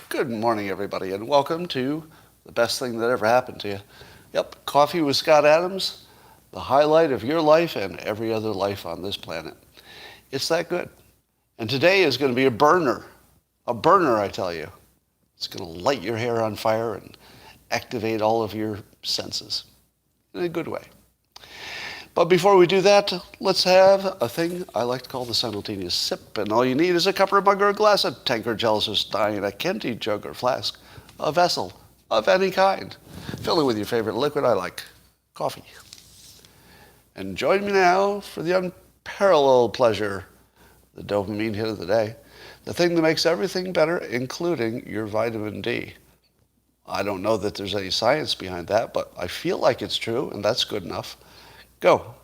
Good morning, everybody, and welcome to the best thing that ever happened to you. Yep, Coffee with Scott Adams, the highlight of your life and every other life on this planet. It's that good. And today is going to be a burner, I tell you. It's going to light your hair on fire and activate all of your senses in a good way. But before we do that, let's have a thing I like to call the simultaneous sip. And all you need is a cup or mug or a glass, a tankard, chalice or stein, a Kenti jug or flask, a vessel of any kind. Fill it with your favorite liquid. I like coffee. And join me now for the unparalleled pleasure, the dopamine hit of the day, the thing that makes everything better, including your vitamin D. I don't know that there's any science behind that, but I feel like it's true, and that's good enough. Go.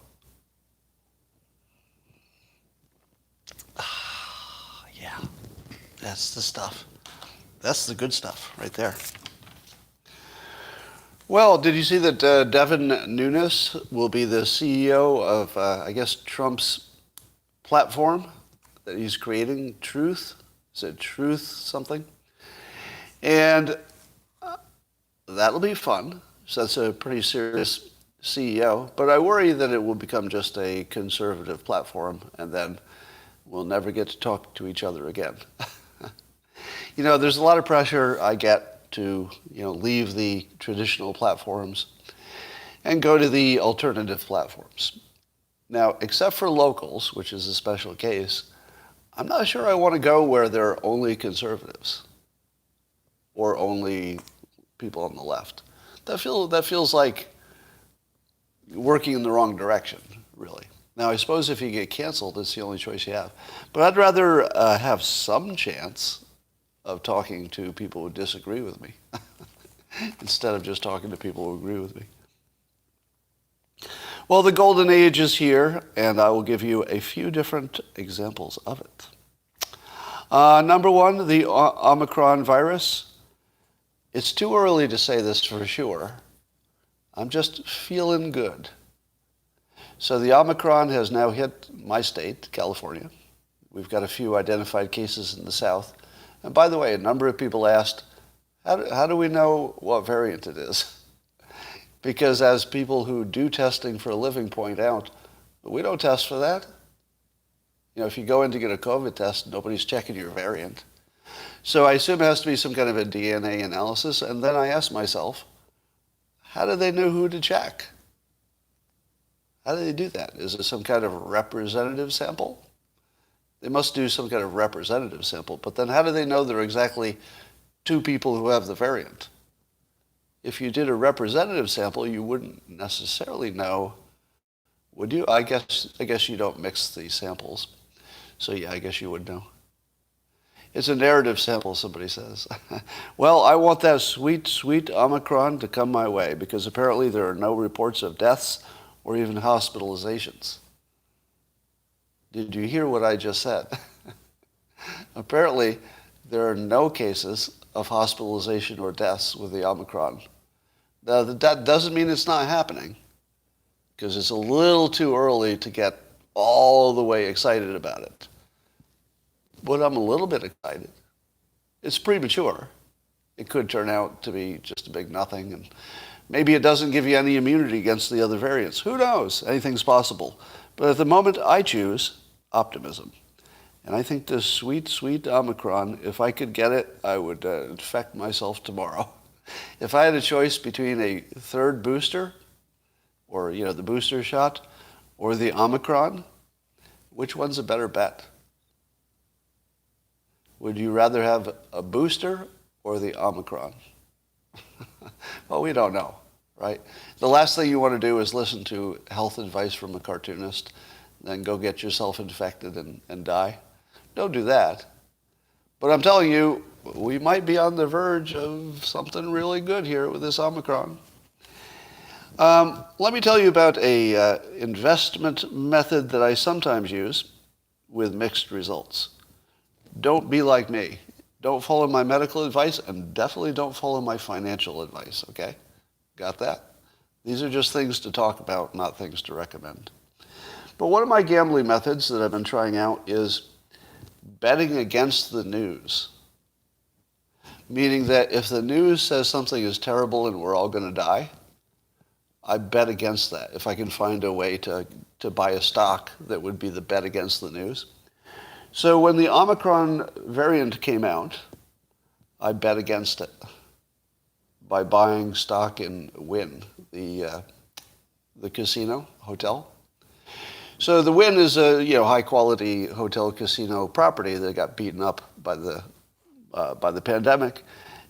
Yeah, that's the stuff. That's the good stuff right there. Well, did you see that Devin Nunes will be the CEO of, I guess, Trump's platform that he's creating, Truth? Is it Truth something? And that'll be fun. So that's a pretty serious CEO, but I worry that it will become just a conservative platform and then we'll never get to talk to each other again. There's a lot of pressure I get to, leave the traditional platforms and go to the alternative platforms. Now, except for locals, which is a special case, I'm not sure I want to go where there are only conservatives or only people on the left. That feels like working in the wrong direction, really. Now, I suppose if you get canceled, it's the only choice you have. But I'd rather have some chance of talking to people who disagree with me instead of just talking to people who agree with me. Well, the golden age is here, and I will give you a few different examples of it. Number one, the Omicron virus. It's too early to say this for sure. I'm just feeling good. So the Omicron has now hit my state, California. We've got a few identified cases in the south. And by the way, a number of people asked, how do we know what variant it is? Because as people who do testing for a living point out, we don't test for that. If you go in to get a COVID test, nobody's checking your variant. So I assume it has to be some kind of a DNA analysis. And then I ask myself, how do they know who to check? How do they do that? Is it some kind of representative sample? They must do some kind of representative sample, but then how do they know there are exactly two people who have the variant? If you did a representative sample, you wouldn't necessarily know, would you? I guess you don't mix the samples. So yeah, I guess you would know. It's a narrative sample, somebody says. Well, I want that sweet, sweet Omicron to come my way because apparently there are no reports of deaths or even hospitalizations. Did you hear what I just said? Apparently there are no cases of hospitalization or deaths with the Omicron. Now, that doesn't mean it's not happening because it's a little too early to get all the way excited about it. But I'm a little bit excited. It's premature. It could turn out to be just a big nothing, and maybe it doesn't give you any immunity against the other variants. Who knows? Anything's possible. But at the moment, I choose optimism. And I think this sweet, sweet Omicron, if I could get it, I would infect myself tomorrow. If I had a choice between a third booster, or the booster shot, or the Omicron, which one's a better bet? Would you rather have a booster or the Omicron? Well, we don't know, right? The last thing you want to do is listen to health advice from a cartoonist, then go get yourself infected and die. Don't do that. But I'm telling you, we might be on the verge of something really good here with this Omicron. Let me tell you about a investment method that I sometimes use with mixed results. Don't be like me. Don't follow my medical advice, and definitely don't follow my financial advice, okay? Got that? These are just things to talk about, not things to recommend. But one of my gambling methods that I've been trying out is betting against the news. meaning that if the news says something is terrible and we're all going to die, I bet against that if I can find a way to buy a stock that would be the bet against the news. So when the Omicron variant came out, I bet against it by buying stock in Wynn, the casino hotel. So the Wynn is a high quality hotel casino property that got beaten up by the pandemic.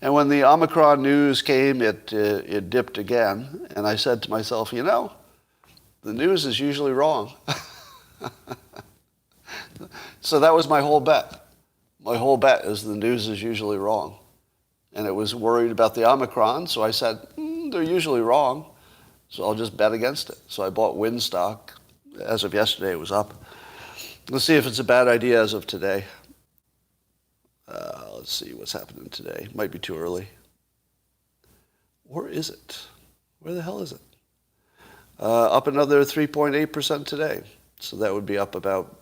And when the Omicron news came, it dipped again. And I said to myself, the news is usually wrong. So that was my whole bet. My whole bet is the news is usually wrong. And it was worried about the Omicron, so I said, they're usually wrong, so I'll just bet against it. So I bought Wynn stock. As of yesterday, it was up. Let's see if it's a bad idea as of today. Let's see what's happening today. Might be too early. Or is it? Where the hell is it? Up another 3.8% today. So that would be up about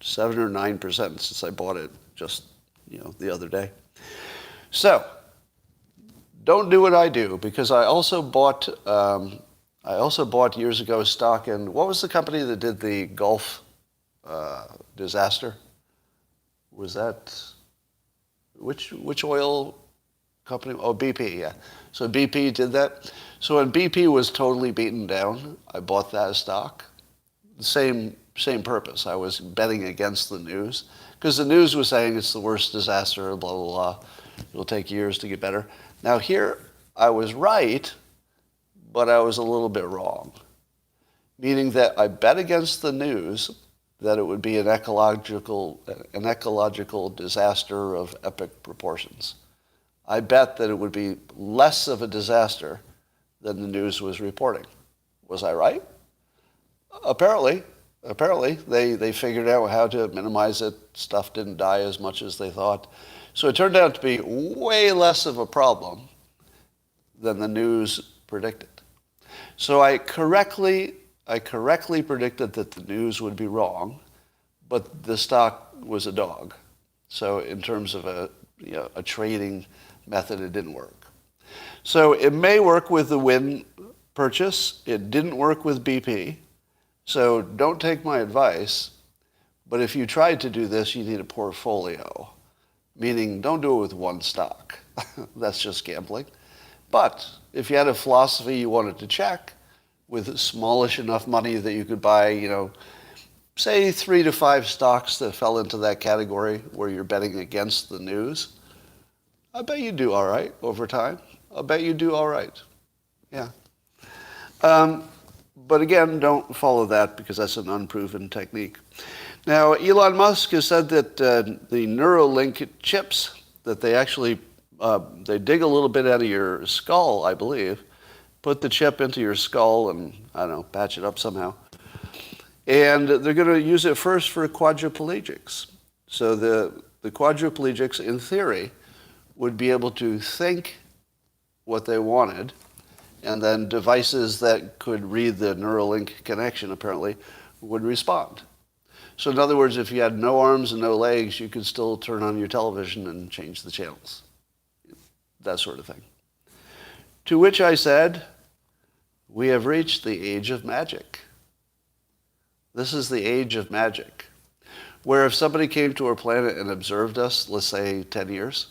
7 or 9% since I bought it just, the other day. So, don't do what I do, because I also bought years ago stock in, what was the company that did the Gulf disaster? Was that, which oil company? Oh, BP, yeah. So BP did that. So when BP was totally beaten down, I bought that stock. The same purpose. I was betting against the news, because the news was saying it's the worst disaster, blah, blah, blah. It'll take years to get better. Now here, I was right, but I was a little bit wrong. Meaning that I bet against the news that it would be an ecological disaster of epic proportions. I bet that it would be less of a disaster than the news was reporting. Was I right? Apparently, they figured out how to minimize it. Stuff didn't die as much as they thought. So it turned out to be way less of a problem than the news predicted. So I correctly predicted that the news would be wrong, but the stock was a dog. So in terms of a trading method, it didn't work. So it may work with the Wynn purchase. It didn't work with BP. So don't take my advice, but if you tried to do this, you need a portfolio, meaning don't do it with one stock. That's just gambling. But if you had a philosophy you wanted to check with smallish enough money that you could buy, say 3 to 5 stocks that fell into that category where you're betting against the news, I bet you do all right over time. I'll bet you do all right. Yeah. But again, don't follow that because that's an unproven technique. Now, Elon Musk has said that the Neuralink chips, that they actually, they dig a little bit out of your skull, I believe, put the chip into your skull and, patch it up somehow. And they're going to use it first for quadriplegics. So the quadriplegics, in theory, would be able to think what they wanted, and then devices that could read the Neuralink connection, apparently, would respond. So in other words, if you had no arms and no legs, you could still turn on your television and change the channels. That sort of thing. To which I said, we have reached the age of magic. This is the age of magic, where if somebody came to our planet and observed us, let's say 10 years,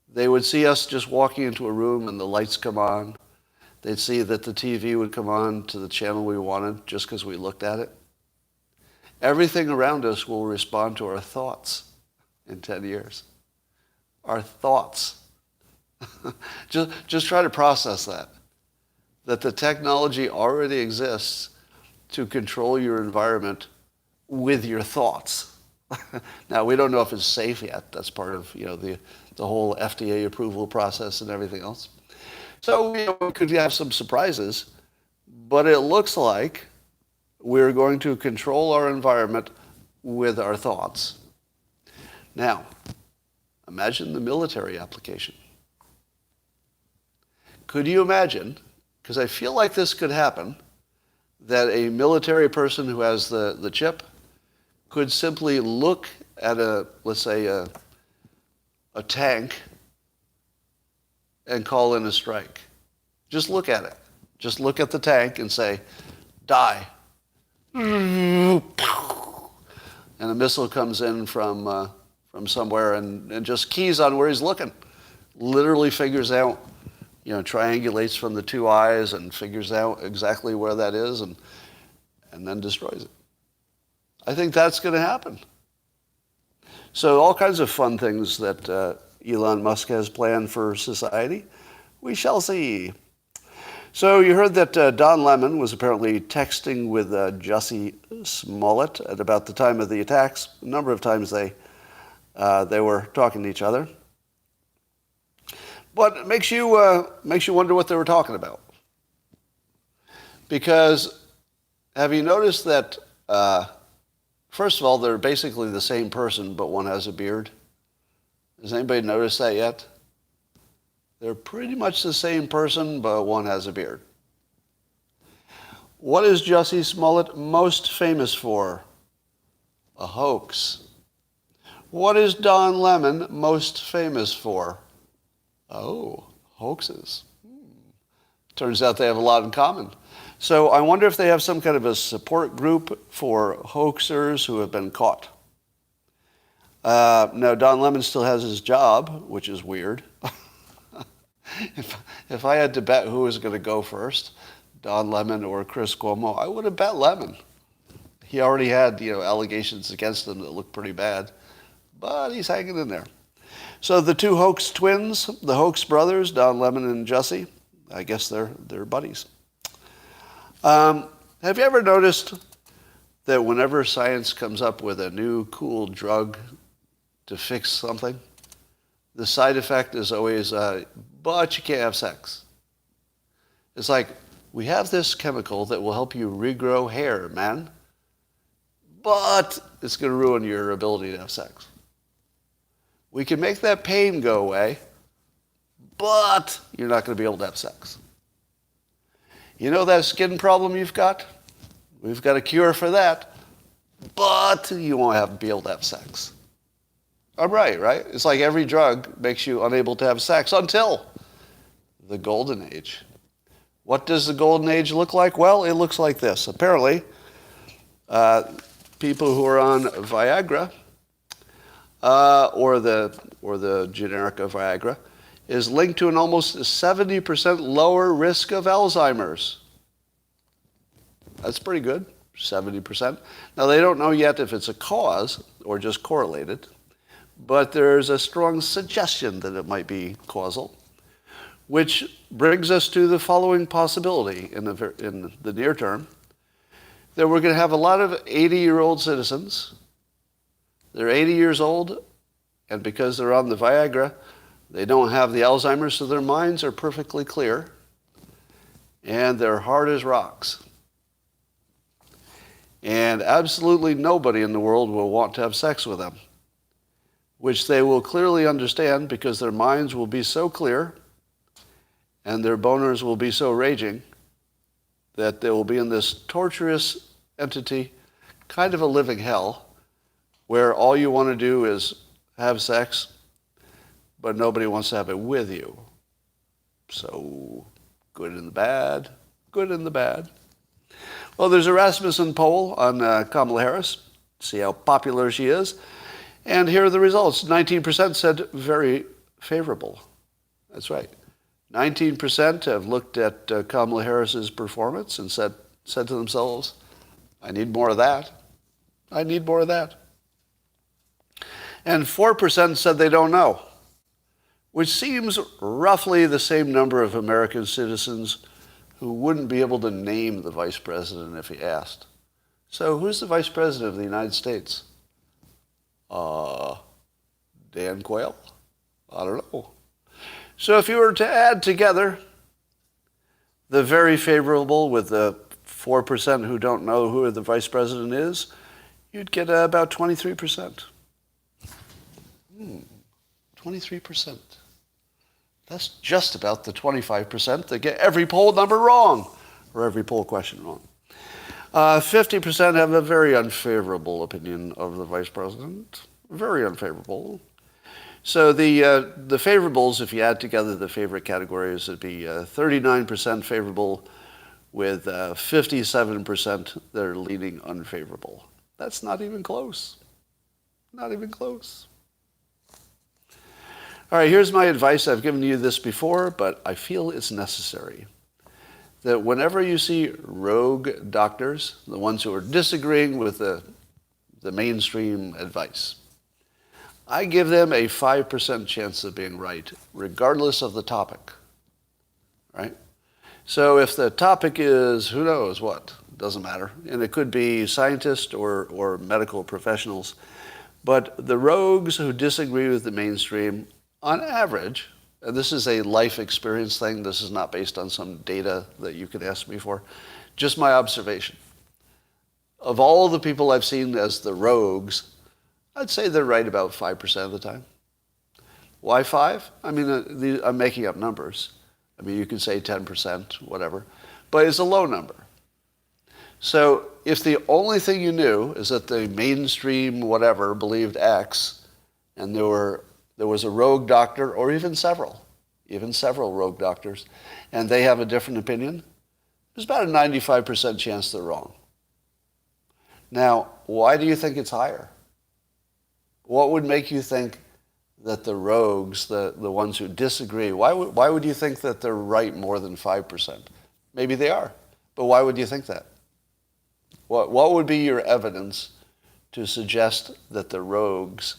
they would see us just walking into a room and the lights come on. They'd see that the TV would come on to the channel we wanted just because we looked at it. Everything around us will respond to our thoughts in 10 years. Our thoughts. Just try to process that the technology already exists to control your environment with your thoughts. Now, we don't know if it's safe yet. That's part of the whole FDA approval process and everything else. So we could have some surprises, but it looks like we're going to control our environment with our thoughts. Now, imagine the military application. Could you imagine, because I feel like this could happen, that a military person who has the chip could simply look at let's say a tank and call in a strike. Just look at it. Just look at the tank and say, die. And a missile comes in from somewhere and just keys on where he's looking. Literally figures out, triangulates from the two eyes and figures out exactly where that is and then destroys it. I think that's going to happen. So all kinds of fun things that Elon Musk has planned for society. We shall see. So you heard that Don Lemon was apparently texting with Jussie Smollett at about the time of the attacks. A number of times they were talking to each other. But it makes you wonder what they were talking about. Because have you noticed that, first of all, they're basically the same person, but one has a beard? Has anybody noticed that yet? They're pretty much the same person, but one has a beard. What is Jussie Smollett most famous for? A hoax. What is Don Lemon most famous for? Oh, hoaxes. Turns out they have a lot in common. So I wonder if they have some kind of a support group for hoaxers who have been caught. No, Don Lemon still has his job, which is weird. If I had to bet who was going to go first, Don Lemon or Chris Cuomo, I would have bet Lemon. He already had, allegations against him that looked pretty bad, but he's hanging in there. So the two hoax twins, the hoax brothers, Don Lemon and Jussie, I guess they're buddies. Have you ever noticed that whenever science comes up with a new cool drug to fix something, the side effect is always, but you can't have sex. It's like, we have this chemical that will help you regrow hair, man, but it's going to ruin your ability to have sex. We can make that pain go away, but you're not going to be able to have sex. You know that skin problem you've got? We've got a cure for that, but you won't be able to have sex. I'm right? It's like every drug makes you unable to have sex until the golden age. What does the golden age look like? Well, it looks like this. Apparently, people who are on Viagra, or the generic of Viagra, is linked to an almost 70% lower risk of Alzheimer's. That's pretty good, 70%. Now, they don't know yet if it's a cause or just correlated, but there's a strong suggestion that it might be causal, which brings us to the following possibility in the near term, that we're going to have a lot of 80-year-old citizens. They're 80 years old, and because they're on the Viagra, they don't have the Alzheimer's, so their minds are perfectly clear, and they're hard as rocks. And absolutely nobody in the world will want to have sex with them, which they will clearly understand because their minds will be so clear and their boners will be so raging that they will be in this torturous entity, kind of a living hell, where all you want to do is have sex, but nobody wants to have it with you. So, good and the bad, good and the bad. Well, there's a Rasmussen poll on Kamala Harris, see how popular she is. And here are the results. 19% said very favorable. That's right. 19% have looked at Kamala Harris's performance and said to themselves, I need more of that. I need more of that. And 4% said they don't know, which seems roughly the same number of American citizens who wouldn't be able to name the vice president if he asked. So who's the vice president of the United States? Dan Quayle? I don't know. So if you were to add together the very favorable with the 4% who don't know who the vice president is, you'd get about 23%. 23%. That's just about the 25% that get every poll number wrong, or every poll question wrong. 50% have a very unfavorable opinion of the vice president. Very unfavorable. So the favorables, if you add together the favorite categories, would be 39% favorable with 57% that are leaning unfavorable. That's not even close. Not even close. All right, here's my advice. I've given you this before, but I feel it's necessary. That whenever you see rogue doctors, the ones who are disagreeing with the mainstream advice, I give them a 5% chance of being right, regardless of the topic, right? So if the topic is who knows what, doesn't matter, and it could be scientists or medical professionals, but the rogues who disagree with the mainstream, on average, and this is a life experience thing, this is not based on some data that you could ask me for, just my observation. Of all the people I've seen as the rogues, I'd say they're right about 5% of the time. Why 5? I mean, I'm making up numbers. I mean, you can say 10%, whatever, but it's a low number. So if the only thing you knew is that the mainstream whatever believed X, and there was a rogue doctor, or even several rogue doctors, and they have a different opinion, there's about a 95% chance they're wrong. Now, why do you think it's higher? What would make you think that the rogues, the ones who disagree, why would you think that they're right more than 5%? Maybe they are, but why would you think that? What would be your evidence to suggest that the rogues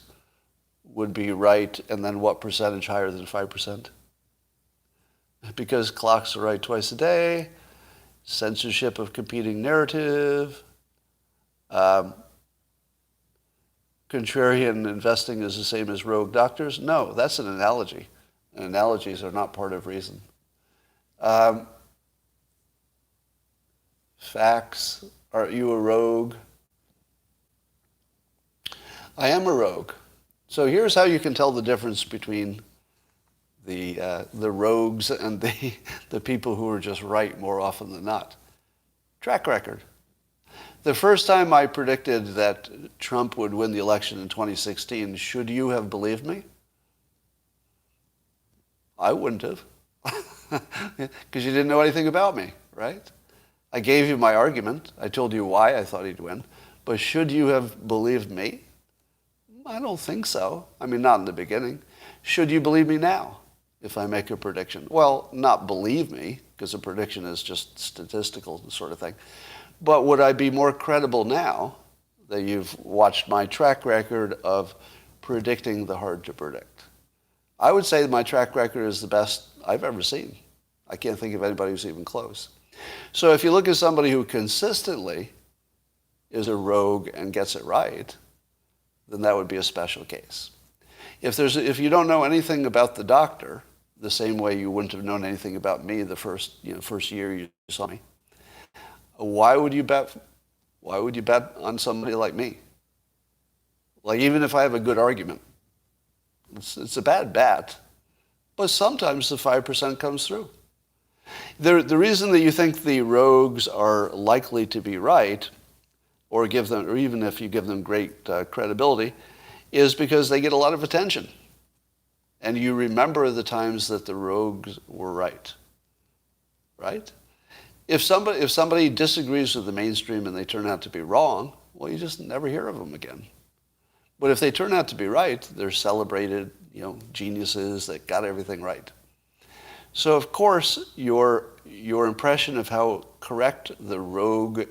would be right, and then what percentage higher than 5%? Because clocks are right twice a day, censorship of competing narrative, contrarian investing is the same as rogue doctors? No, that's an analogy. And analogies are not part of reason. Facts, are you a rogue? I am a rogue. So here's how you can tell the difference between the rogues and the people who are just right more often than not. Track record. The first time I predicted that Trump would win the election in 2016, should you have believed me? I wouldn't have, because you didn't know anything about me, right? I gave you my argument. I told you why I thought he'd win. But should you have believed me? I don't think so. I mean, not in the beginning. Should you believe me now if I make a prediction? Well, not believe me, because a prediction is just statistical sort of thing. But would I be more credible now that you've watched my track record of predicting the hard to predict? I would say my track record is the best I've ever seen. I can't think of anybody who's even close. So if you look at somebody who consistently is a rogue and gets it right, then that would be a special case. If you don't know anything about the doctor, the same way you wouldn't have known anything about me the first year you saw me, why would you bet on somebody like me? Like, even if I have a good argument, it's a bad bet, but sometimes the 5% comes through. The reason that you think the rogues are likely to be right, or even if you give them great credibility, is because they get a lot of attention. And you remember the times that the rogues were right. Right? If somebody disagrees with the mainstream and they turn out to be wrong, well, you just never hear of them again. But if they turn out to be right, they're celebrated, geniuses that got everything right. So of course, your impression of how correct the rogue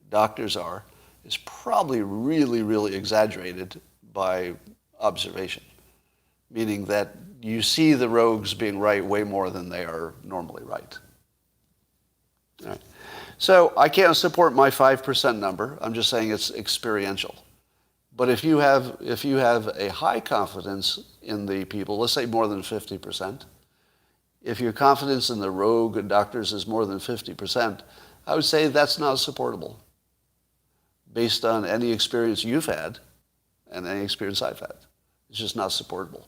doctors are is probably really, really exaggerated by observation, meaning that you see the rogues being right way more than they are normally right. All right. So I can't support my 5% number. I'm just saying it's experiential. But if you have a high confidence in the people, let's say more than 50%, if your confidence in the rogue doctors is more than 50%, I would say that's not supportable based on any experience you've had and any experience I've had. It's just not supportable.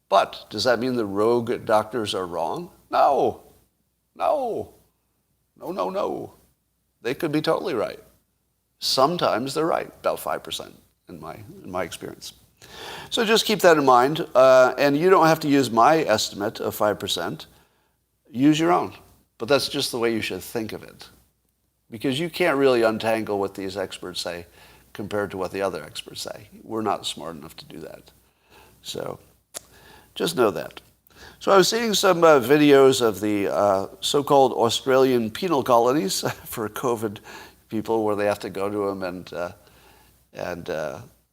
But does that mean the rogue doctors are wrong? No. They could be totally right. Sometimes they're right, about 5% in my experience. So just keep that in mind. And you don't have to use my estimate of 5%. Use your own. But that's just the way you should think of it. Because you can't really untangle what these experts say compared to what the other experts say. We're not smart enough to do that. So just know that. So I was seeing some videos of the so-called Australian penal colonies for COVID people, where they have to go to them and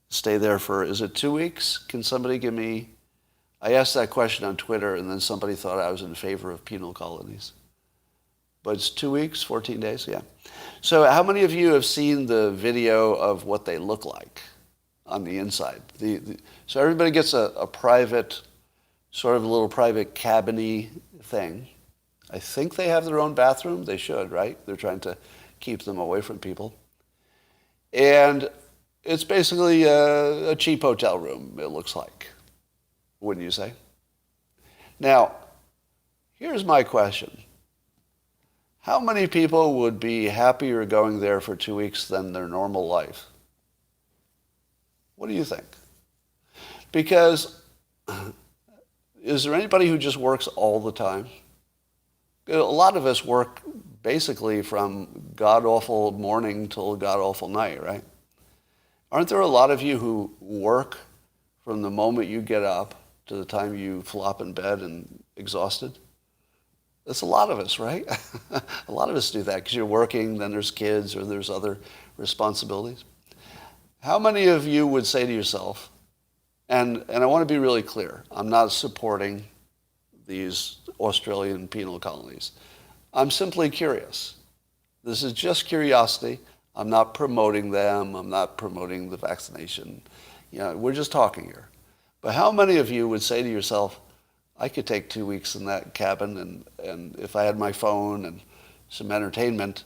stay there for, is it 2 weeks? Can somebody give me, I asked that question on Twitter, and then somebody thought I was in favor of penal colonies. But it's 2 weeks, 14 days, yeah. So how many of you have seen the video of what they look like on the inside? So everybody gets a private, sort of a little private cabin-y thing. I think they have their own bathroom. They should, right? They're trying to keep them away from people. And it's basically a cheap hotel room, it looks like, wouldn't you say? Now, here's my question. How many people would be happier going there for 2 weeks than their normal life? What do you think? Because is there anybody who just works all the time? A lot of us work basically from god-awful morning till god-awful night, right? Aren't there a lot of you who work from the moment you get up to the time you flop in bed and exhausted? That's a lot of us, right? A lot of us do that because you're working, then there's kids, or there's other responsibilities. How many of you would say to yourself, and I want to be really clear, I'm not supporting these Australian penal colonies. I'm simply curious. This is just curiosity. I'm not promoting them. I'm not promoting the vaccination. You know, we're just talking here. But how many of you would say to yourself, I could take 2 weeks in that cabin, and if I had my phone and some entertainment,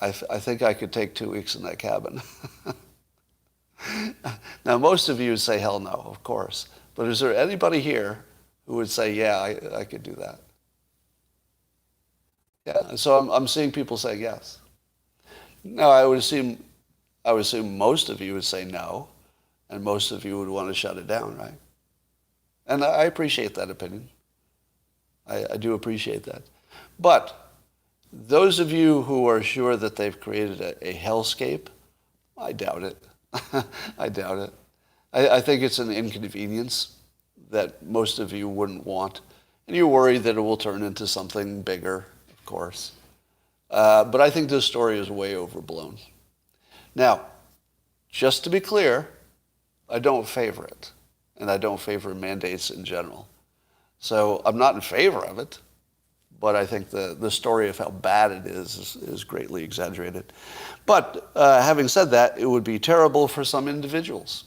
I think I could take 2 weeks in that cabin. Now, most of you would say, hell no, of course. But is there anybody here who would say, yeah, I could do that? Yeah, so I'm seeing people say yes. Now, I would assume most of you would say no, and most of you would want to shut it down, right? And I appreciate that opinion. I do appreciate that. But those of you who are sure that they've created a hellscape, I doubt it. I doubt it. I think it's an inconvenience that most of you wouldn't want. And you're worried that it will turn into something bigger, of course. But I think this story is way overblown. Now, just to be clear, I don't favor it. And I don't favor mandates in general. So I'm not in favor of it, but I think the story of how bad it is greatly exaggerated. But having said that, it would be terrible for some individuals.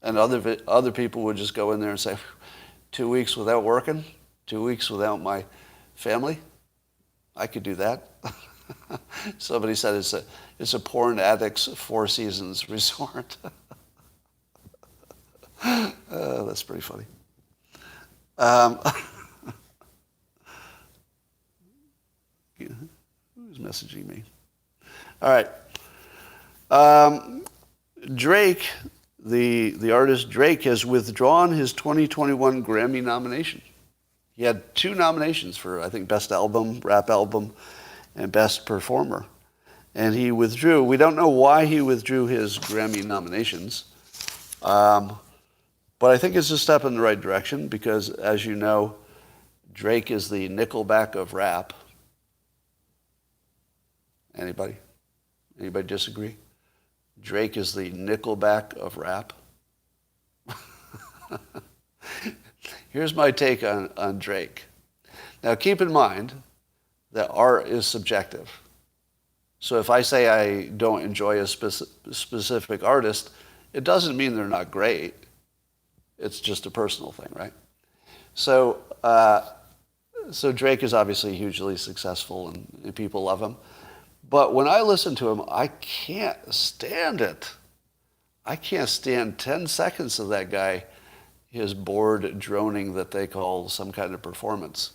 And other people would just go in there and say, 2 weeks without working, 2 weeks without my family, I could do that. Somebody said it's a porn addict's Four Seasons resort. That's pretty funny. Who's messaging me? All right. Drake, the artist Drake, has withdrawn his 2021 Grammy nomination. He had 2 nominations for, I think, Best Album, Rap Album, and Best Performer. And he withdrew. We don't know why he withdrew his Grammy nominations. But I think it's a step in the right direction because, as you know, Drake is the Nickelback of rap. Anybody? Anybody disagree? Drake is the Nickelback of rap. Here's my take on Drake. Now, keep in mind that art is subjective. So if I say I don't enjoy a specific artist, it doesn't mean they're not great. It's just a personal thing, right? So Drake is obviously hugely successful and people love him. But when I listen to him, I can't stand it. I can't stand 10 seconds of that guy, his bored droning that they call some kind of performance.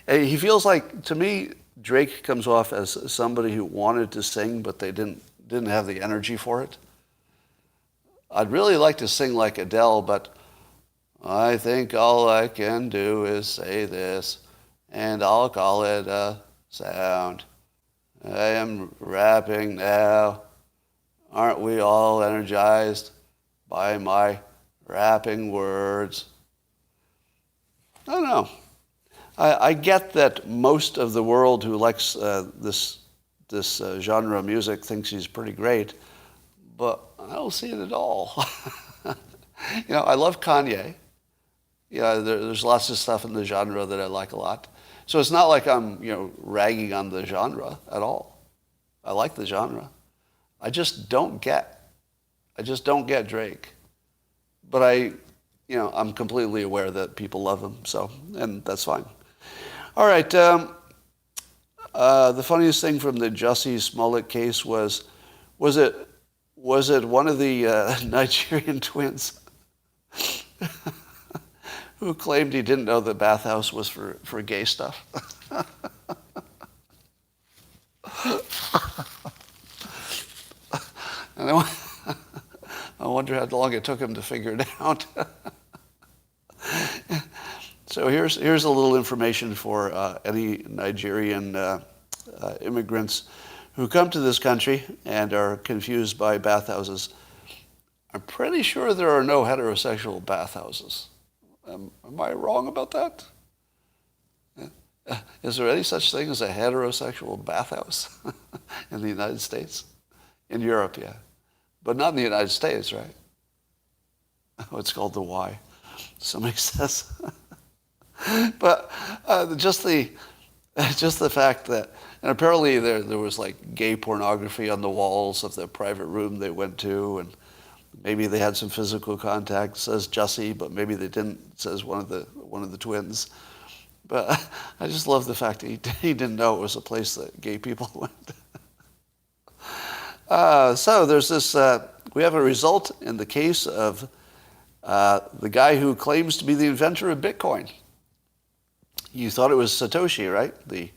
And he feels like, to me, Drake comes off as somebody who wanted to sing, but they didn't have the energy for it. I'd really like to sing like Adele, but I think all I can do is say this, and I'll call it a sound. I am rapping now. Aren't we all energized by my rapping words? I don't know. I get that most of the world who likes this genre of music thinks he's pretty great, but I don't see it at all. I love Kanye. There's lots of stuff in the genre that I like a lot. So it's not like I'm, ragging on the genre at all. I like the genre. I just don't get Drake. But I'm completely aware that people love him, and that's fine. All right. The funniest thing from the Jussie Smollett case was it one of the Nigerian twins who claimed he didn't know the bathhouse was for gay stuff? And I wonder how long it took him to figure it out. So here's a little information for any Nigerian immigrants who come to this country and are confused by bathhouses. I'm pretty sure there are no heterosexual bathhouses. Am I wrong about that? Is there any such thing as a heterosexual bathhouse in the United States? In Europe, yeah. But not in the United States, right? Oh, it's called the Y, somebody says. But just the fact that, and apparently there was like gay pornography on the walls of the private room they went to, and maybe they had some physical contact, says Jussie, but maybe they didn't, says one of the twins. But I just love the fact that he didn't know it was a place that gay people went. So there's this, we have a result in the case of the guy who claims to be the inventor of Bitcoin. You thought it was Satoshi, right? The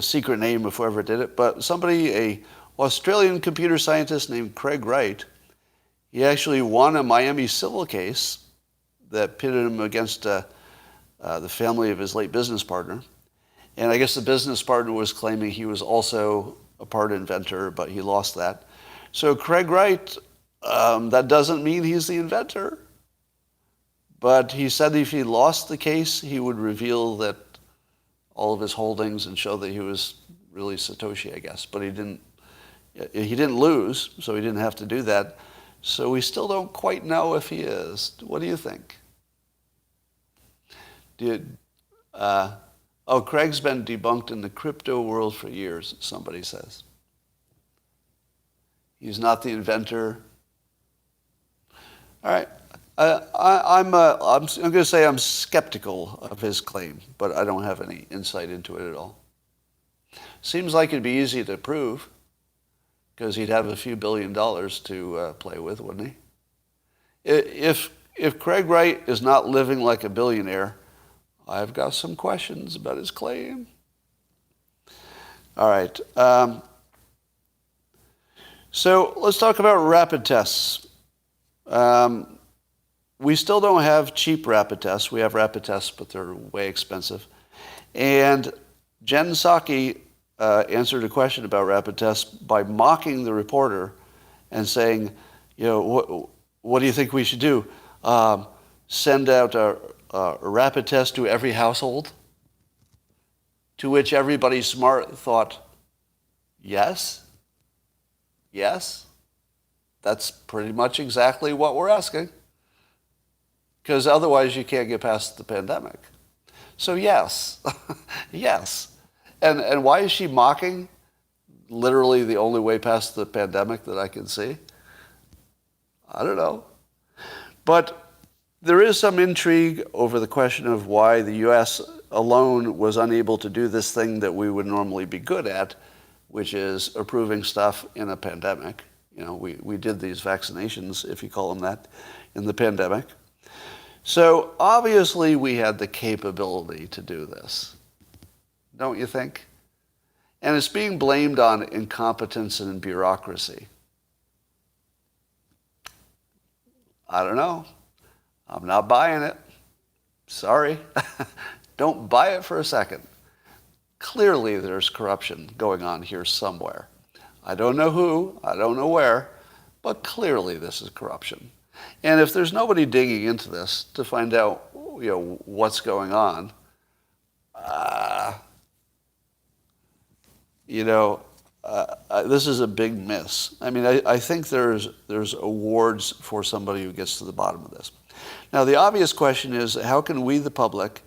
secret name of whoever did it. But somebody, a Australian computer scientist named Craig Wright, he actually won a Miami civil case that pitted him against the family of his late business partner. And I guess the business partner was claiming he was also a part inventor, but he lost that. So Craig Wright, that doesn't mean he's the inventor. But he said if he lost the case, he would reveal that all of his holdings and show that he was really Satoshi, I guess. But he didn't lose, so he didn't have to do that. So we still don't quite know if he is. What do you think? Craig's been debunked in the crypto world for years, somebody says. He's not the inventor. All right. I'm going to say I'm skeptical of his claim, but I don't have any insight into it at all. Seems like it'd be easy to prove, because he'd have a few $1 billion to play with, wouldn't he? If Craig Wright is not living like a billionaire, I've got some questions about his claim. All right. So let's talk about rapid tests. We still don't have cheap rapid tests. We have rapid tests, but they're way expensive. And Jen Psaki answered a question about rapid tests by mocking the reporter and saying, what do you think we should do? Send out a rapid test to every household? To which everybody smart thought, yes. That's pretty much exactly what we're asking. Because otherwise you can't get past the pandemic. So yes, yes. And why is she mocking literally the only way past the pandemic that I can see? I don't know. But there is some intrigue over the question of why the U.S. alone was unable to do this thing that we would normally be good at, which is approving stuff in a pandemic. We did these vaccinations, if you call them that, in the pandemic. So obviously we had the capability to do this, don't you think? And it's being blamed on incompetence and bureaucracy. I don't know. I'm not buying it. Sorry. Don't buy it for a second. Clearly there's corruption going on here somewhere. I don't know who, I don't know where, but clearly this is corruption. And if there's nobody digging into this to find out, what's going on, this is a big miss. I mean, I think there's awards for somebody who gets to the bottom of this. Now, the obvious question is, how can we, the public,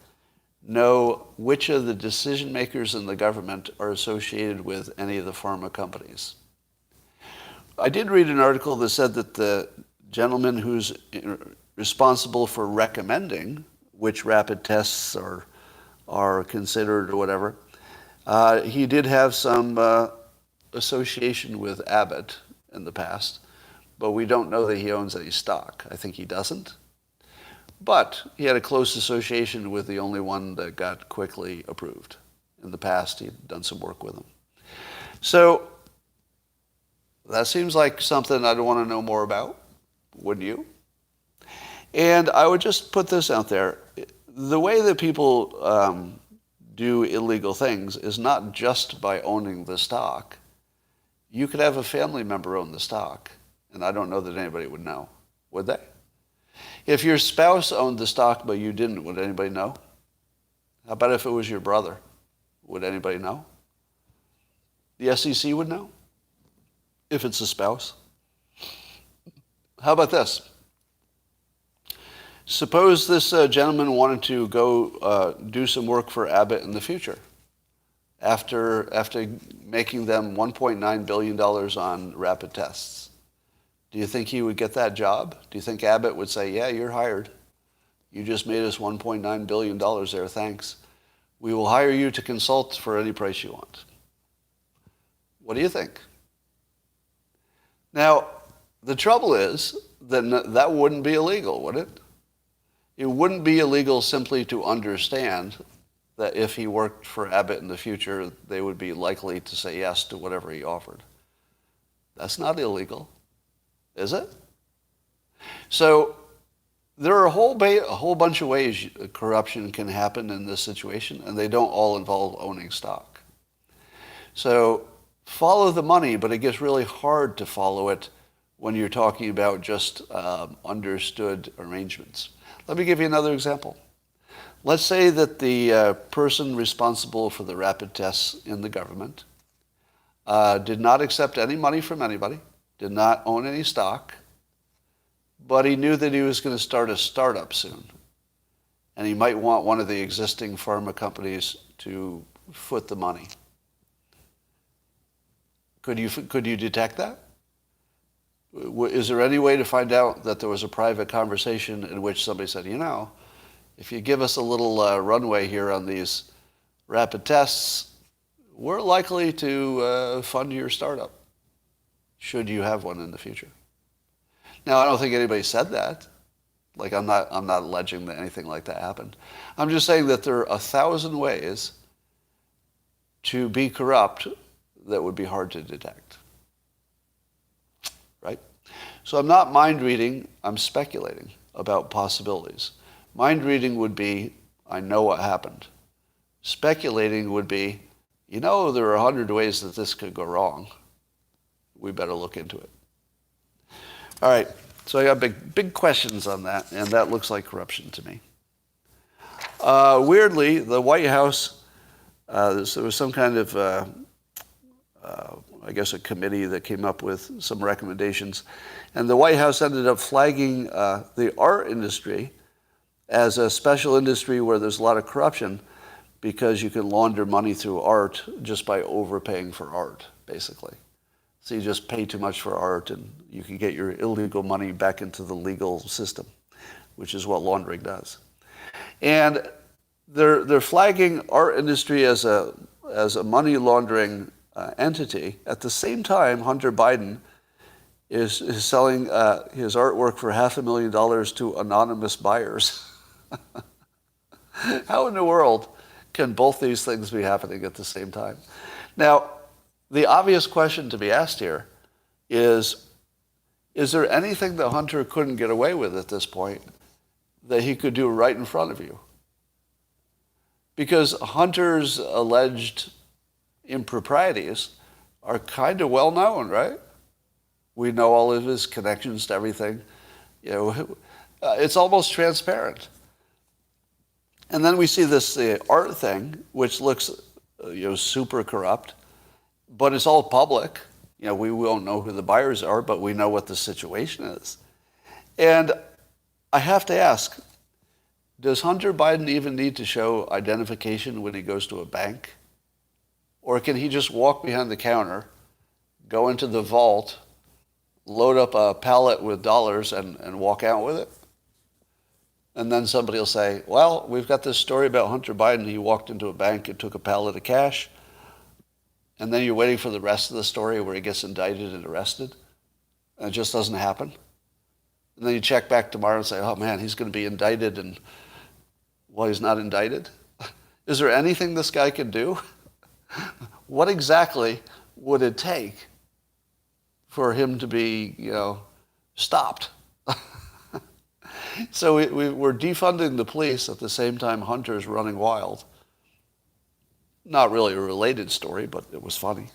know which of the decision makers in the government are associated with any of the pharma companies? I did read an article that said that the gentleman who's responsible for recommending which rapid tests are considered or whatever, he did have some association with Abbott in the past, but we don't know that he owns any stock. I think he doesn't. But he had a close association with the only one that got quickly approved. In the past, he'd done some work with him. So that seems like something I'd want to know more about, wouldn't you? And I would just put this out there. The way that people do illegal things is not just by owning the stock. You could have a family member own the stock, and I don't know that anybody would know, would they? If your spouse owned the stock but you didn't, would anybody know? How about if it was your brother? Would anybody know? The SEC would know if it's a spouse. How about this? Suppose this gentleman wanted to go do some work for Abbott in the future after making them $1.9 billion on rapid tests. Do you think he would get that job? Do you think Abbott would say, yeah, you're hired. You just made us $1.9 billion there, thanks. We will hire you to consult for any price you want. What do you think? Now, the trouble is that that wouldn't be illegal, would it? It wouldn't be illegal simply to understand that if he worked for Abbott in the future, they would be likely to say yes to whatever he offered. That's not illegal, is it? So there are a whole bunch of ways corruption can happen in this situation, and they don't all involve owning stock. So follow the money, but it gets really hard to follow it when you're talking about just understood arrangements. Let me give you another example. Let's say that the person responsible for the rapid tests in the government did not accept any money from anybody, did not own any stock, but he knew that he was going to start a startup soon. And he might want one of the existing pharma companies to foot the money. Could you detect that? Is there any way to find out that there was a private conversation in which somebody said, if you give us a little runway here on these rapid tests, we're likely to fund your startup, should you have one in the future? Now, I don't think anybody said that. Like, I'm not alleging that anything like that happened. I'm just saying that there are 1,000 ways to be corrupt that would be hard to detect. Right? So I'm not mind reading, I'm speculating about possibilities. Mind reading would be, I know what happened. Speculating would be, there are 100 ways that this could go wrong. We better look into it. All right, so I got big questions on that, and that looks like corruption to me. Weirdly, the White House, there was some kind of, a committee that came up with some recommendations, and the White House ended up flagging the art industry as a special industry where there's a lot of corruption because you can launder money through art just by overpaying for art, basically. So you just pay too much for art and you can get your illegal money back into the legal system, which is what laundering does. And they're flagging art industry as a money laundering entity. At the same time, Hunter Biden is selling his artwork for $500,000 to anonymous buyers. How in the world can both these things be happening at the same time? Now, the obvious question to be asked here is, Is there anything that Hunter couldn't get away with at this point that he could do right in front of you? Because Hunter's alleged improprieties are kind of well known, right? We know all of his connections to everything. It's almost transparent. And then we see this art thing, which looks super corrupt, but it's all public. We won't know who the buyers are, but we know what the situation is. And I have to ask, does Hunter Biden even need to show identification when he goes to a bank? Or can he just walk behind the counter, go into the vault, load up a pallet with dollars and walk out with it? And then somebody will say, well, we've got this story about Hunter Biden. He walked into a bank and took a pallet of cash. And then you're waiting for the rest of the story where he gets indicted and arrested. And it just doesn't happen. And then you check back tomorrow and say, oh man, he's going to be indicted, and well, he's not indicted. Is there anything this guy can do? What exactly would it take for him to be, stopped? So we're defunding the police at the same time Hunter's running wild. Not really a related story, but it was funny.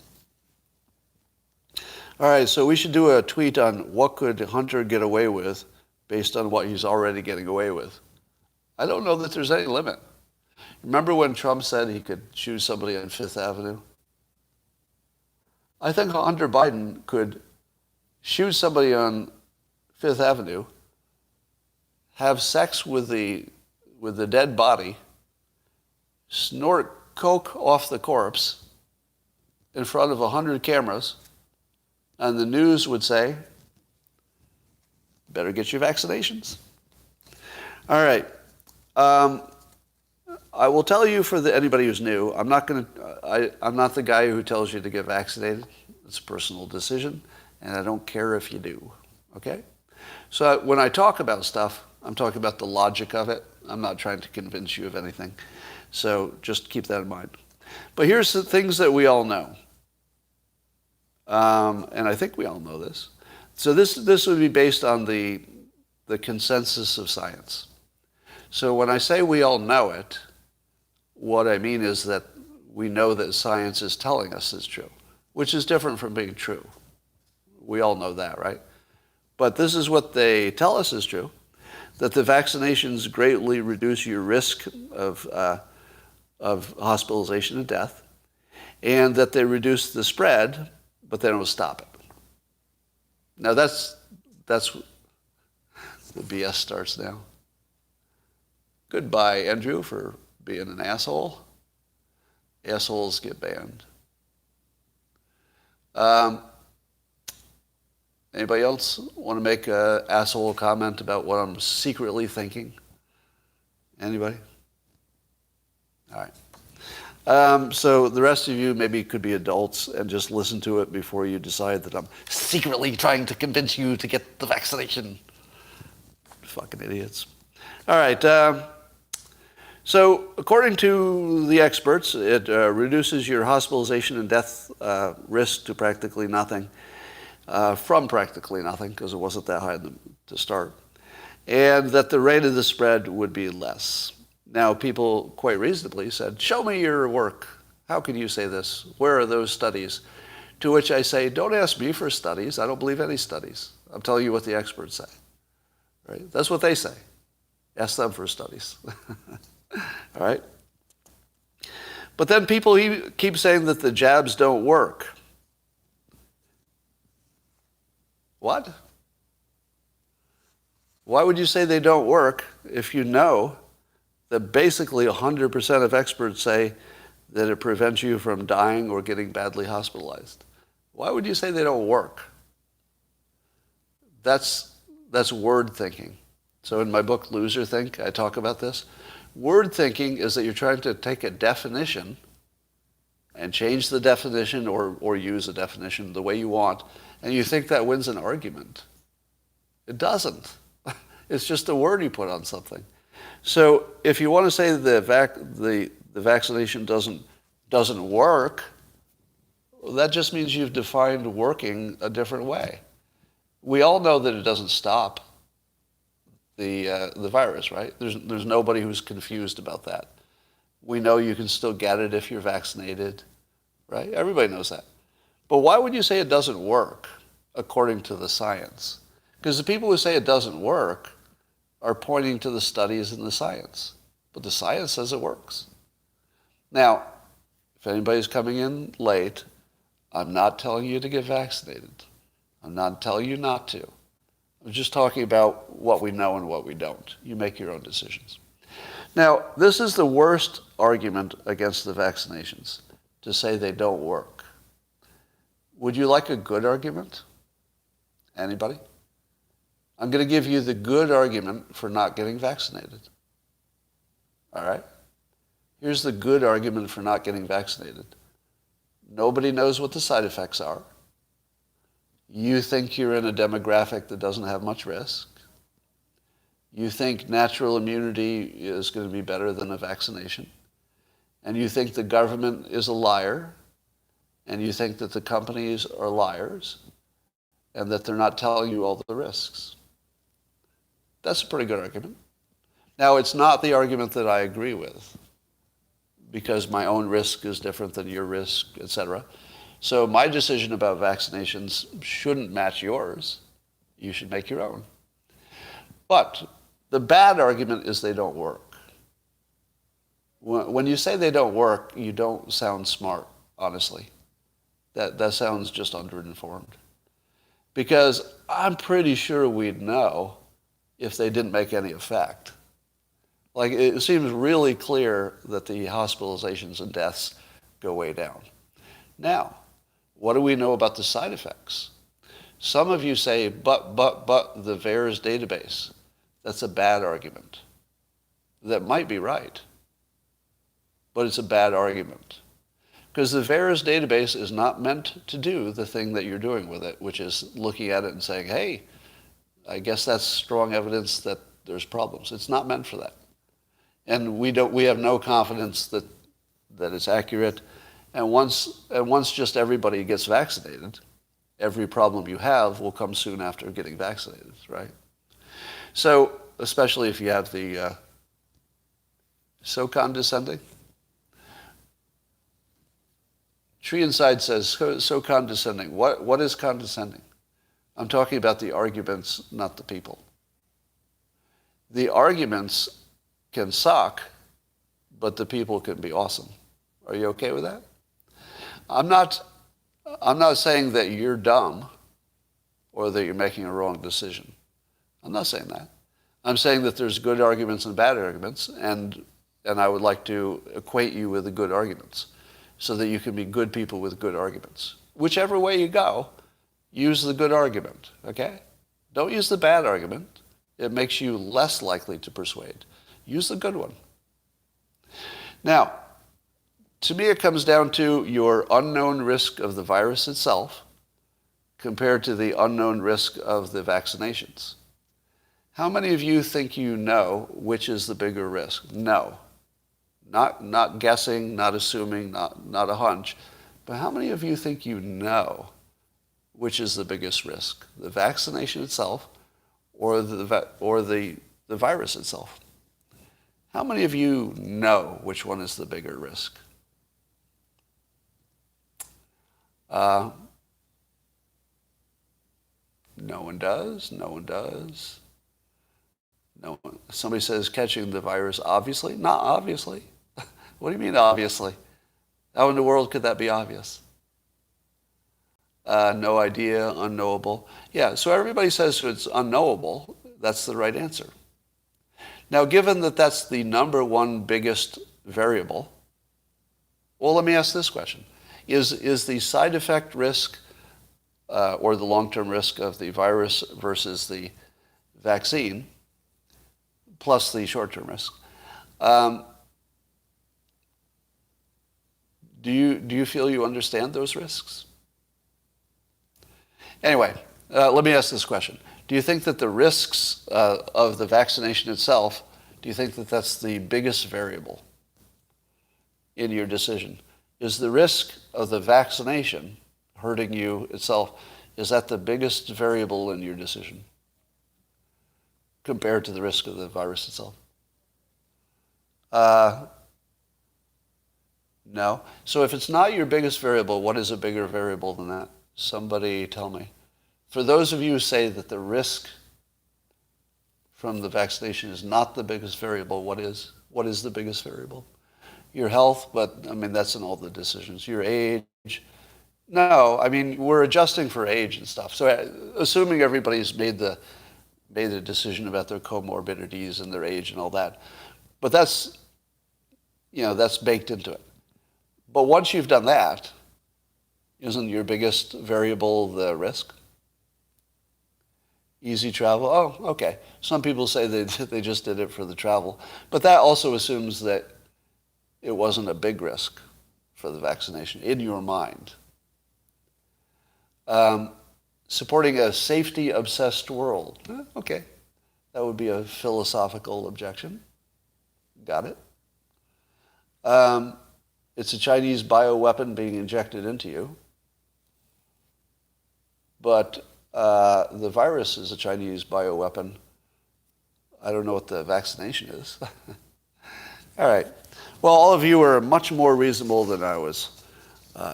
All right, so we should do a tweet on what could Hunter get away with based on what he's already getting away with. I don't know that there's any limit. Remember when Trump said he could shoot somebody on Fifth Avenue? I think Hunter Biden could shoot somebody on Fifth Avenue, have sex with the dead body, snort coke off the corpse in front of 100 cameras, and the news would say, better get your vaccinations. All right. I will tell you for anybody who's new, I'm not the guy who tells you to get vaccinated. It's a personal decision, and I don't care if you do. Okay? So when I talk about stuff, I'm talking about the logic of it. I'm not trying to convince you of anything. So just keep that in mind. But here's the things that we all know. And I think we all know this. So this would be based on the consensus of science. So when I say we all know it, what I mean is that we know that science is telling us is true, which is different from being true. We all know that, right? But this is what they tell us is true, that the vaccinations greatly reduce your risk of hospitalization and death, and that they reduce the spread, but they don't stop it. Now that's the BS starts now. Goodbye, Andrew, for being an asshole. Assholes get banned. Anybody else want to make an asshole comment about what I'm secretly thinking? Anybody? All right. So the rest of you maybe could be adults and just listen to it before you decide that I'm secretly trying to convince you to get the vaccination. Fucking idiots. All right. So according to the experts, it reduces your hospitalization and death risk to practically nothing, from practically nothing, because it wasn't that high to start, and that the rate of the spread would be less. Now, people quite reasonably said, show me your work. How can you say this? Where are those studies? To which I say, don't ask me for studies. I don't believe any studies. I'm telling you what the experts say. Right? That's what they say. Ask them for studies. All right? But then people keep saying that the jabs don't work. What? Why would you say they don't work if you know that basically 100% of experts say that it prevents you from dying or getting badly hospitalized? Why would you say they don't work? That's word thinking. So in my book, Loser Think, I talk about this. Word thinking is that you're trying to take a definition and change the definition or use a definition the way you want, and you think that wins an argument. It doesn't. It's just a word you put on something. So if you want to say the vaccination doesn't work, well, that just means you've defined working a different way. We all know that it doesn't stop the virus, right? There's nobody who's confused about that. We know you can still get it if you're vaccinated, right? Everybody knows that. But why would you say it doesn't work according to the science? Because the people who say it doesn't work are pointing to the studies and the science. But the science says it works. Now, if anybody's coming in late, I'm not telling you to get vaccinated. I'm not telling you not to. I'm just talking about what we know and what we don't. You make your own decisions. Now, this is the worst argument against the vaccinations, to say they don't work. Would you like a good argument? Anybody? I'm going to give you the good argument for not getting vaccinated. All right? Here's the good argument for not getting vaccinated. Nobody knows what the side effects are. You think you're in a demographic that doesn't have much risk. You think natural immunity is going to be better than a vaccination. And you think the government is a liar. And you think that the companies are liars. And that they're not telling you all the risks. That's a pretty good argument. Now, it's not the argument that I agree with, because my own risk is different than your risk, etc. So my decision about vaccinations shouldn't match yours. You should make your own. But the bad argument is they don't work. When you say they don't work, you don't sound smart, honestly. That sounds just underinformed. Because I'm pretty sure we'd know if they didn't make any effect. Like, it seems really clear that the hospitalizations and deaths go way down. Now, what do we know about the side effects? Some of you say, but the VAERS database. That's a bad argument. That might be right, but it's a bad argument. Because the VAERS database is not meant to do the thing that you're doing with it, which is looking at it and saying, hey, I guess that's strong evidence that there's problems. It's not meant for that. And we have no confidence that it's accurate. And once just everybody gets vaccinated, every problem you have will come soon after getting vaccinated, right? So, especially if you have the so condescending. Tree Inside says, so condescending. What is condescending? I'm talking about the arguments, not the people. The arguments can suck, but the people can be awesome. Are you okay with that? I'm not saying that you're dumb or that you're making a wrong decision. I'm not saying that. I'm saying that there's good arguments and bad arguments, and I would like to equate you with the good arguments so that you can be good people with good arguments. Whichever way you go, use the good argument, okay? Don't use the bad argument. It makes you less likely to persuade. Use the good one. Now, to me it comes down to your unknown risk of the virus itself compared to the unknown risk of the vaccinations. How many of you think you know which is the bigger risk? No. Not guessing, not assuming, not a hunch. But how many of you think you know which is the biggest risk? The vaccination itself or the virus itself? How many of you know which one is the bigger risk? No one does. No one does. No one. Somebody says catching the virus, obviously. Not obviously. What do you mean obviously? How in the world could that be obvious? No idea, unknowable. Yeah, so everybody says it's unknowable. That's the right answer. Now, given that that's the number one biggest variable, well, let me ask this question. Is the side effect risk or the long-term risk of the virus versus the vaccine, plus the short-term risk, do you feel you understand those risks? Anyway, let me ask this question. Do you think that the risks of the vaccination itself, do you think that that's the biggest variable in your decision? Is the risk of the vaccination hurting you itself, Is that the biggest variable in your decision compared to the risk of the virus itself? No. So if it's not your biggest variable, what is a bigger variable than that? Somebody tell me. For those of you who say that the risk from the vaccination is not the biggest variable, what is? What is the biggest variable? Your health, but I mean, that's in all the decisions. Your age. No, I mean, we're adjusting for age and stuff. So assuming everybody's made the decision about their comorbidities and their age and all that. But that's baked into it. But once you've done that, isn't your biggest variable the risk? Easy travel? Oh, okay. Some people say they just did it for the travel. But that also assumes that it wasn't a big risk for the vaccination in your mind. Supporting a safety-obsessed world. Okay. That would be a philosophical objection. Got it. It's a Chinese bioweapon being injected into you. But the virus is a Chinese bioweapon. I don't know what the vaccination is. All right. Well, all of you are much more reasonable than I was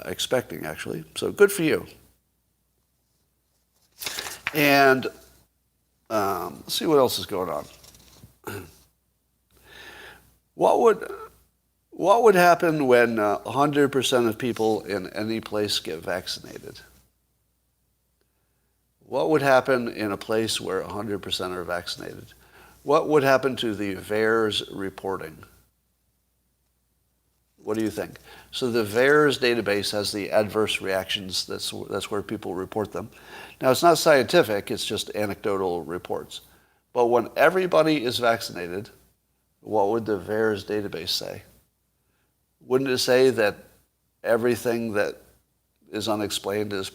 expecting, actually. So good for you. And let's see what else is going on. What would happen when 100% of people in any place get vaccinated? What would happen in a place where 100% are vaccinated? What would happen to the VAERS reporting? What do you think? So the VAERS database has the adverse reactions. That's where people report them. Now, it's not scientific. It's just anecdotal reports. But when everybody is vaccinated, what would the VAERS database say? Wouldn't it say that everything that is unexplained is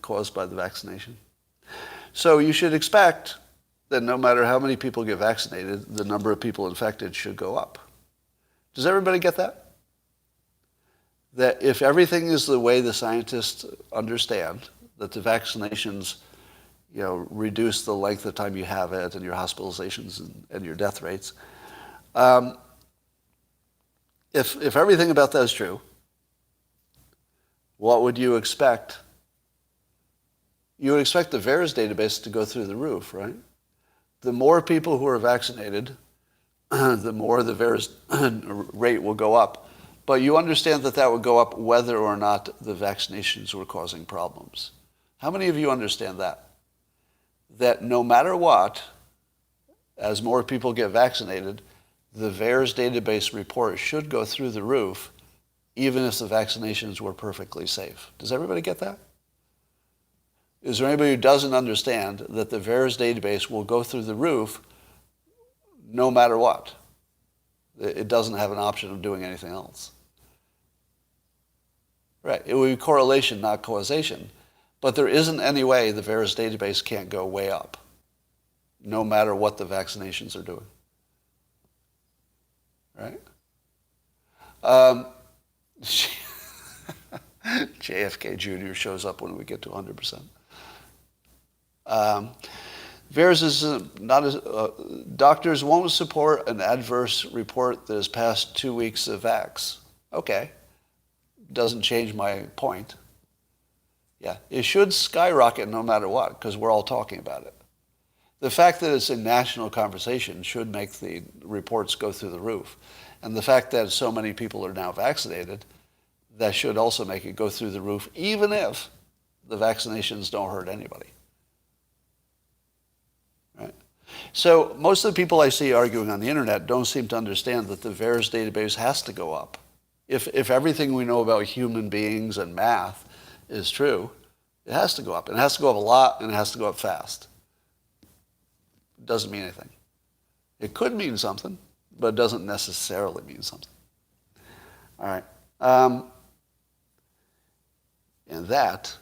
caused by the vaccination? So you should expect that no matter how many people get vaccinated, the number of people infected should go up. Does everybody get that? That if everything is the way the scientists understand, that the vaccinations, reduce the length of time you have it and your hospitalizations and your death rates, if everything about that is true, what would you expect? You would expect the VAERS database to go through the roof, right? The more people who are vaccinated, the more the VAERS rate will go up. But you understand that would go up whether or not the vaccinations were causing problems. How many of you understand that? That no matter what, as more people get vaccinated, the VAERS database report should go through the roof, even if the vaccinations were perfectly safe. Does everybody get that? Is there anybody who doesn't understand that the VAERS database will go through the roof no matter what? It doesn't have an option of doing anything else. Right. It would be correlation, not causation. But there isn't any way the VAERS database can't go way up, no matter what the vaccinations are doing. Right? JFK Jr. shows up when we get to 100%. VAERS is not as... doctors won't support an adverse report that has passed 2 weeks of vax. Okay. Doesn't change my point. Yeah, it should skyrocket no matter what, because we're all talking about it. The fact that it's a national conversation should make the reports go through the roof. And the fact that so many people are now vaccinated, that should also make it go through the roof, even if the vaccinations don't hurt anybody. Right? So most of the people I see arguing on the internet don't seem to understand that the VAERS database has to go up. If everything we know about human beings and math is true, it has to go up. And it has to go up a lot, and it has to go up fast. It doesn't mean anything. It could mean something, but it doesn't necessarily mean something. All right. And that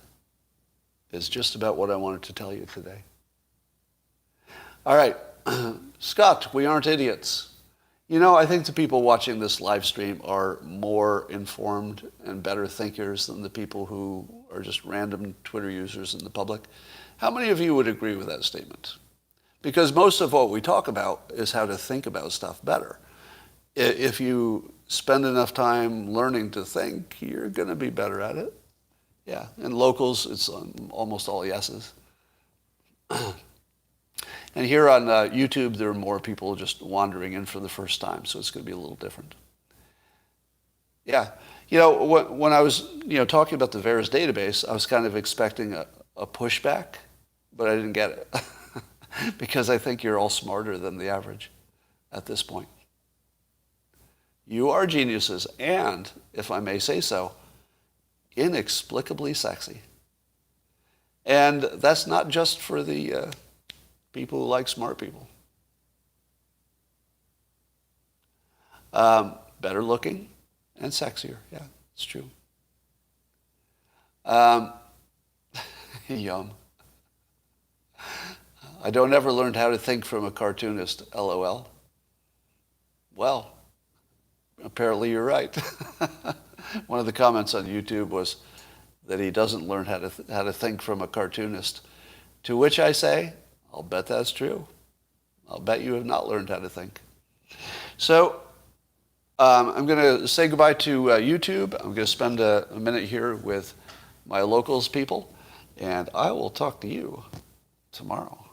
is just about what I wanted to tell you today. All right. Scott, we aren't idiots. I think the people watching this live stream are more informed and better thinkers than the people who or just random Twitter users in the public, how many of you would agree with that statement? Because most of what we talk about is how to think about stuff better. If you spend enough time learning to think, you're going to be better at it. Yeah, in locals, it's almost all yeses. And here on YouTube, there are more people just wandering in for the first time, so it's going to be a little different. Yeah, when I was talking about the VAERS database, I was kind of expecting a pushback, but I didn't get it because I think you're all smarter than the average at this point. You are geniuses, and, if I may say so, inexplicably sexy. And that's not just for the people who like smart people. Better looking and sexier. Yeah, it's true. Yum. I don't ever learn how to think from a cartoonist, LOL. Well, apparently you're right. One of the comments on YouTube was that he doesn't learn how to think from a cartoonist. To which I say, I'll bet that's true. I'll bet you have not learned how to think. So I'm going to say goodbye to YouTube. I'm going to spend a minute here with my locals people, and I will talk to you tomorrow.